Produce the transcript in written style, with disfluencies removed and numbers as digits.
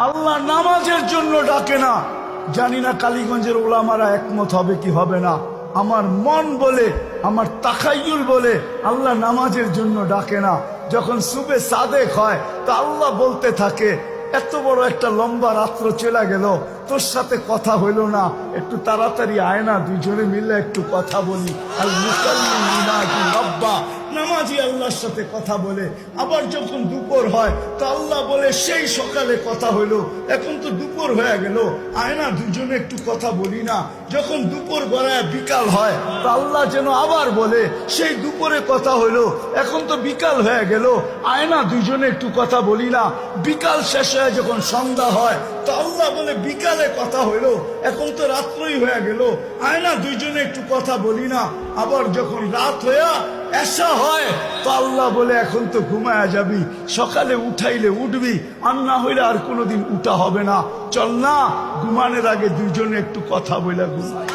আল্লাহ নামাজের জন্য ডাকে না। জানি না কালীগঞ্জের ওলামারা একমত হবে কি হবে না। আমার মন বলে, আমার তাখাইয়ুল বলে আল্লাহ নামাজের জন্য ডাকে না। যখন সুবে সাদেক হয় তা আল্লাহ বলতে থাকে, এত বড় একটা লম্বা রাত্র চলে গেল, তোর সাথে কথা হইল না, একটু তাড়াতাড়ি আয় না, দুইজনে মিলে একটু কথা বলি। আল মুসাল্লিম ইউনাজি রাব্বা, নামাজি আল্লাহর সাথে কথা বলে। আবার যখন দুপুর হয় তা আল্লাহ বলে, সেই সকালে কথা হইলো, এখন তো দুপুর হয়ে গেল, আয় না দুজনে একটু কথা বলি না। যখন দুপুর গড়ায় বিকাল হয় তা আল্লাহ যেন আবার বলে, সেই দুপুরে কথা হইলো, এখন তো বিকাল হয়ে গেল, আয় না দুজনে একটু কথা বলি না। বিকাল শেষ হয়ে যখন সন্ধ্যা হয় তা আল্লাহ বলে, বিকালে কথা হইলো, এখন তো রাত্রই হয়ে গেল, আয় না দুইজনে একটু কথা বলি না। আবার যখন রাত হইয়া এসা হয় তো আল্লাহ বলে, এখন তো ঘুমায়া যাবি, সকালে উঠাইলে উঠবি, আর না হইলে আর কোনোদিন উঠা হবে না, চল না ঘুমানোর আগে দুইজনে একটু কথা বলে ঘুমাই।